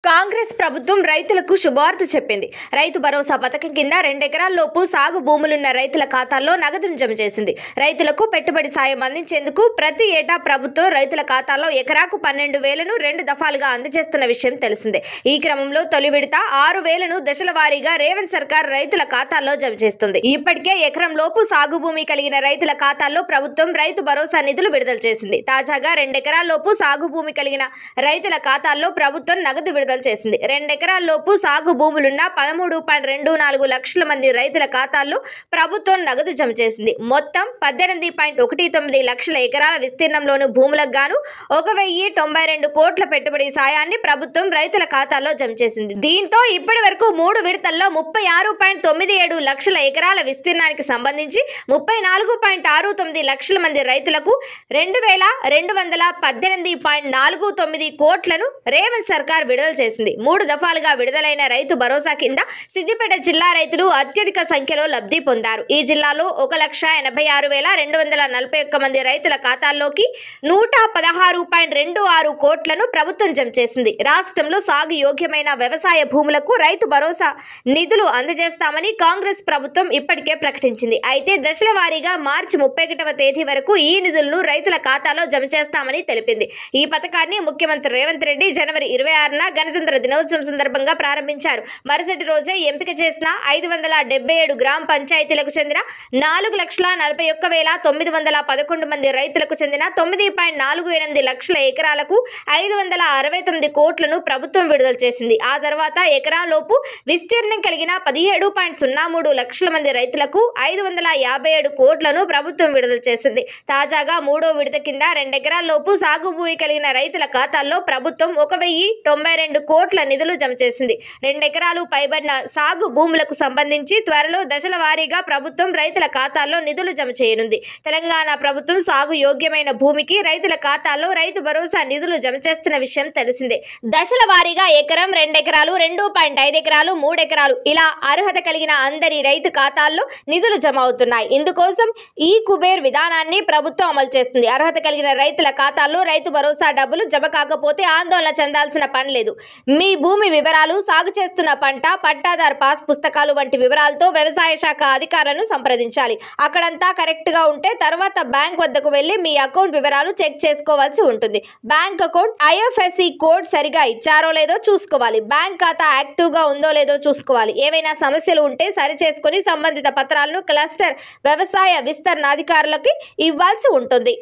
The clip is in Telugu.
కాంగ్రెస్ ప్రభుత్వం రైతులకు శుభవార్త చెప్పింది. రైతు భరోసా పథకం కింద 2 ఎకరాల్లోపు సాగు భూములున్న రైతుల ఖాతాల్లో నగదును జమ చేసింది. రైతులకు పెట్టుబడి సాయం అందించేందుకు ప్రతి ఏటా ప్రభుత్వం రైతుల ఖాతాల్లో ఎకరాకు 12,000ను 2 దఫాలుగా అందజేస్తున్న విషయం తెలిసిందే. ఈ క్రమంలో తొలి విడత 6,000ను దశల వారీగా రేవంత్ సర్కార్ రైతుల ఖాతాల్లో జమ చేస్తుంది. ఇప్పటికే ఎకరం లోపు సాగు భూమి కలిగిన రైతుల ఖాతాల్లో ప్రభుత్వం రైతు భరోసా నిధులు విడుదల చేసింది. తాజాగా 2 ఎకరాల్లోపు సాగు భూమి కలిగిన రైతుల ఖాతాల్లో ప్రభుత్వం నగదు విడుదల చేసింది. 2 ఎకరాల్లోపు సాగు భూములున్న 13.24 లక్షల మంది రైతుల ఖాతాల్లో ప్రభుత్వం నగదు జమ చేసింది. మొత్తం 18.19 లక్షల ఎకరాల విస్తీర్ణంలోని భూములకు గాను 1,092 కోట్ల పెట్టుబడి సాయాన్ని ప్రభుత్వం రైతుల ఖాతాల్లో జమ చేసింది. దీంతో ఇప్పటి వరకు 3 విడతల్లో 36.97 లక్షల ఎకరాల విస్తీర్ణానికి సంబంధించి 34.69 లక్షల మంది రైతులకు 2,218.49 కోట్లను రేవంత్ సర్కార్ విడుదల చేసింది. 3 దఫాలుగా విడుదలైన రైతు భరోసా కింద సిద్దిపేట జిల్లా రైతులు అత్యధిక సంఖ్యలో లబ్ధి పొందారు. ఈ జిల్లాలో 1,86,241 మంది రైతుల ఖాతాల్లోకి 116.26 కోట్లను ప్రభుత్వం జమ చేసింది. రాష్ట్రంలో సాగు యోగ్యమైన వ్యవసాయ భూములకు రైతు భరోసా నిధులు అందజేస్తామని కాంగ్రెస్ ప్రభుత్వం ఇప్పటికే ప్రకటించింది. అయితే దశల వారీగా మార్చి 31వ తేదీ వరకు ఈ నిధులను రైతుల ఖాతాలో జమ చేస్తామని తెలిపింది. ఈ పథకాన్ని ముఖ్యమంత్రి రేవంత్ రెడ్డి జనవరి 26న గణతంత్ర దినోత్సవం సందర్భంగా ప్రారంభించారు. మరుసటి రోజే ఎంపిక చేసిన 577 గ్రామ పంచాయతీలకు చెందిన 4,41,911 మంది రైతులకు చెందిన 9.48 లక్షల ఎకరాలకు 569 కోట్లను ప్రభుత్వం విడుదల చేసింది. ఆ తర్వాత ఎకరాలోపు విస్తీర్ణం కలిగిన 17.03 లక్షల మంది రైతులకు 557 కోట్లను ప్రభుత్వం విడుదల చేసింది. తాజాగా 3వ విడత కింద 2 ఎకరాల్లోపు సాగు భూమి కలిగిన రైతుల ఖాతాల్లో ప్రభుత్వం 1,092 కోట్ల నిధులు జమ చేసింది. 2 ఎకరాలు పైబడిన సాగు భూములకు సంబంధించి త్వరలో దశల వారీగా ప్రభుత్వం రైతుల ఖాతాల్లో నిధులు జమ చేయనుంది. తెలంగాణ ప్రభుత్వం సాగు యోగ్యమైన భూమికి రైతుల ఖాతాల్లో రైతు భరోసా నిధులు జమ చేస్తున్న విషయం తెలిసిందే. దశల వారీగా ఎకరం, 2 ఎకరాలు, 2.5 ఎకరాలు, 3 ఎకరాలు ఇలా అర్హత కలిగిన అందరి రైతు ఖాతాల్లో నిధులు జమ అవుతున్నాయి. ఇందుకోసం ఈ కుబేర్ విధానాన్ని ప్రభుత్వం అమలు చేస్తుంది. అర్హత కలిగిన రైతుల ఖాతాల్లో రైతు భరోసా డబ్బులు జమ కాకపోతే ఆందోళన చెందాల్సిన పని లేదు. మీ భూమి వివరాలు, సాగు చేస్తున్న పంట, పట్టాదారు పాస్ పుస్తకాలు వంటి వివరాలతో వ్యవసాయ శాఖ అధికారులను సంప్రదించాలి. అక్కడంతా కరెక్ట్ గా ఉంటే తర్వాత బ్యాంక్ వద్దకు వెళ్లి మీ అకౌంట్ వివరాలు చెక్ చేసుకోవాల్సి ఉంటుంది. బ్యాంక్ అకౌంట్ IFSC కోడ్ సరిగా ఇచ్చారో లేదో చూసుకోవాలి. బ్యాంక్ ఖాతా యాక్టివ్ గా ఉందో లేదో చూసుకోవాలి. ఏవైనా సమస్యలు ఉంటే సరి చేసుకుని సంబంధిత పత్రాలను క్లస్టర్ వ్యవసాయ విస్తరణ అధికారులకి ఇవ్వాల్సి ఉంటుంది.